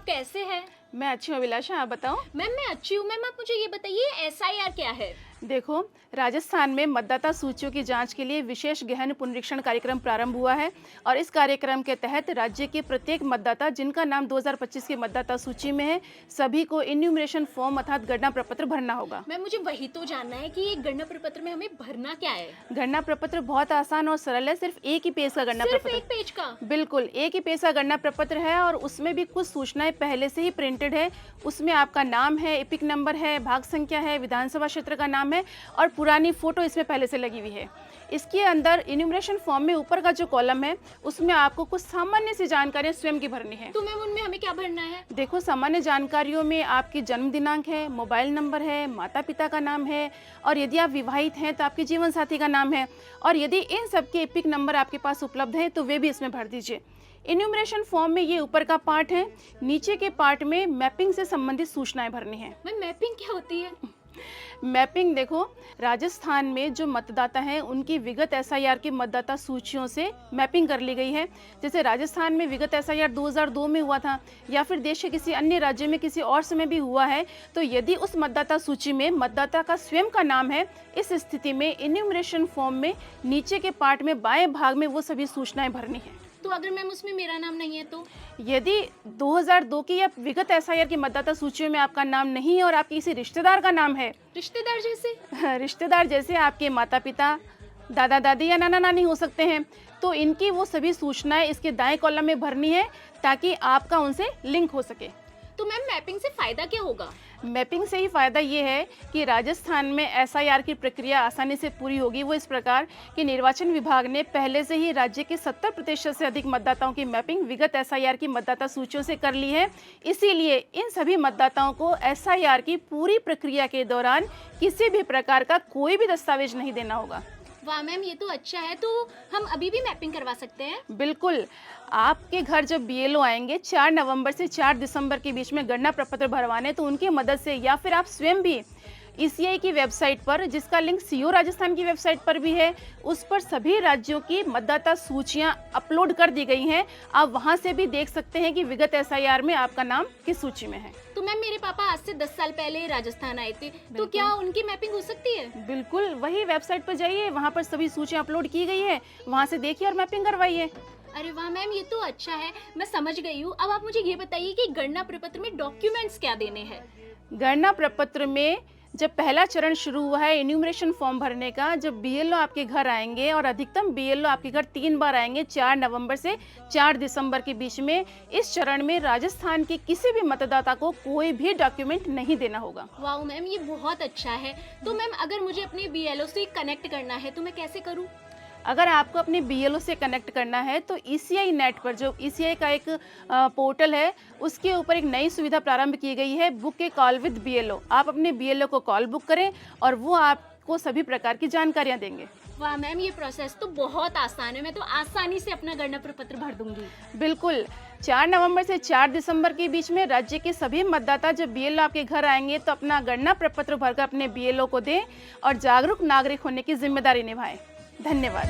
आप कैसे हैं? मैं अच्छी हूँ अभिलाषा, आप बताओ। मैम मैं अच्छी हूँ। मैम आप मुझे ये बताइए SIR क्या है? देखो, राजस्थान में मतदाता सूचियों की जांच के लिए विशेष गहन पुनरीक्षण कार्यक्रम प्रारंभ हुआ है और इस कार्यक्रम के तहत राज्य के प्रत्येक मतदाता जिनका नाम 2025 की मतदाता सूची में है, सभी को इन्यूमरेशन फॉर्म अर्थात गणना प्रपत्र भरना होगा। मैम मुझे वही तो जानना है कि ये गणना प्रपत्र में हमें भरना क्या है? गणना प्रपत्र बहुत आसान और सरल है, सिर्फ एक ही पेज का गणना सिर्फ प्रपत्र। एक पेज का? बिल्कुल, एक ही पेज का गणना प्रपत्र है और उसमें भी कुछ सूचनाएं पहले से ही प्रिंटेड है। उसमें आपका नाम है, एपिक नंबर है, भाग संख्या है, विधानसभा क्षेत्र का नाम है और पुरानी फोटो इसमें पहले से लगी हुई है। इसके अंदर इन्यूमरेशन फॉर्म में ऊपर का जो कॉलम है उसमें आपको कुछ सामान्य सी जानकारियां स्वयं की भरनी है। तो मैम उनमें हमें क्या भरना है? देखो, सामान्य जानकारियों में आपकी जन्म दिनांक है, मोबाइल नंबर है, माता पिता का नाम है और यदि आप विवाहित हैं तो आपके जीवन साथी का नाम है और यदि इन सब के एपिक नंबर आपके पास उपलब्ध है तो वे भी इसमें भर दीजिए। इन्यूमरेशन फॉर्म में ये ऊपर का पार्ट है, नीचे के पार्ट में मैपिंग से संबंधित सूचनाएं भरनी है। मैम मैपिंग क्या होती है? मैपिंग देखो, राजस्थान में जो मतदाता हैं उनकी विगत SIR की मतदाता सूचियों से मैपिंग कर ली गई है। जैसे राजस्थान में विगत SIR 2002 में हुआ था या फिर देश के किसी अन्य राज्य में किसी और समय भी हुआ है, तो यदि उस मतदाता सूची में मतदाता का स्वयं का नाम है, इस स्थिति में इन्यूमरेशन फॉर्म में नीचे के पार्ट में बाएं भाग में वो सभी सूचनाएं भरनी है। तो अगर मैम उसमें मेरा नाम नहीं है तो? यदि 2002 की या विगत SIR की मतदाता सूचियों में आपका नाम नहीं है और आपके किसी रिश्तेदार का नाम है, रिश्तेदार जैसे? रिश्तेदार जैसे आपके माता पिता, दादा दादी या नाना नानी हो सकते हैं, तो इनकी वो सभी सूचनाएं इसके दाएं कॉलम में भरनी है ताकि आपका उनसे लिंक हो सके। तो मैम मैपिंग से फायदा क्या होगा? मैपिंग से ही फायदा ये है कि राजस्थान में SIR की प्रक्रिया आसानी से पूरी होगी। वो इस प्रकार कि निर्वाचन विभाग ने पहले से ही राज्य के 70% से अधिक मतदाताओं की मैपिंग विगत SIR की मतदाता सूचियों से कर ली है। इसीलिए इन सभी मतदाताओं को SIR की पूरी प्रक्रिया के दौरान किसी भी प्रकार का कोई भी दस्तावेज नहीं देना होगा। वाह मैम, ये तो अच्छा है। तो हम अभी भी मैपिंग करवा सकते हैं? बिल्कुल, आपके घर जब BLO आएंगे 4 नवंबर से 4 दिसंबर के बीच में गणना प्रपत्र भरवाने, तो उनकी मदद से या फिर आप स्वयं भी ECI की वेबसाइट पर, जिसका लिंक CO राजस्थान की वेबसाइट पर भी है, उस पर सभी राज्यों की मतदाता सूचियां अपलोड कर दी गई हैं। आप वहां से भी देख सकते हैं कि विगत SIR में आपका नाम किस सूची में है। तो मैम मेरे पापा आज से 10 साल पहले राजस्थान आए थे, तो क्या उनकी मैपिंग हो सकती है? बिल्कुल, वही वेबसाइट पर जाइए, वहां पर सभी सूचियां अपलोड की गई है, वहां से देखिए और मैपिंग करवाइए। अरे वाह मैम, ये तो अच्छा है, मैं समझ गई हूँ। अब आप मुझे ये बताइए कि गणना प्रपत्र में डॉक्यूमेंट्स क्या देने हैं? गणना प्रपत्र में जब पहला चरण शुरू हुआ है इन्यूमरेशन फॉर्म भरने का, जब BLO आपके घर आएंगे और अधिकतम BLO आपके घर 3 बार आएंगे 4 नवंबर से 4 दिसंबर के बीच में, इस चरण में राजस्थान के किसी भी मतदाता को कोई भी डॉक्यूमेंट नहीं देना होगा। वाह मैम, ये बहुत अच्छा है। तो मैम अगर मुझे अपने BLO से कनेक्ट करना है तो मैं कैसे करूँ? अगर आपको अपने BLO से कनेक्ट करना है तो ECI नेट पर, जो ECI का एक पोर्टल है, उसके ऊपर एक नई सुविधा प्रारंभ की गई है, book A call with BLO। आप अपने BLO को कॉल बुक करें और वो आपको सभी प्रकार की जानकारियां देंगे। वाह मैम, ये प्रोसेस तो बहुत आसान है, मैं तो आसानी से अपना गणना प्रपत्र भर दूंगी। बिल्कुल, 4 नवंबर से 4 दिसंबर के बीच में राज्य के सभी मतदाता जब BLO आपके घर आएंगे तो अपना गणना प्रपत्र भरकर अपने BLO को दें और जागरूक नागरिक होने की जिम्मेदारी निभाएं। धन्यवाद।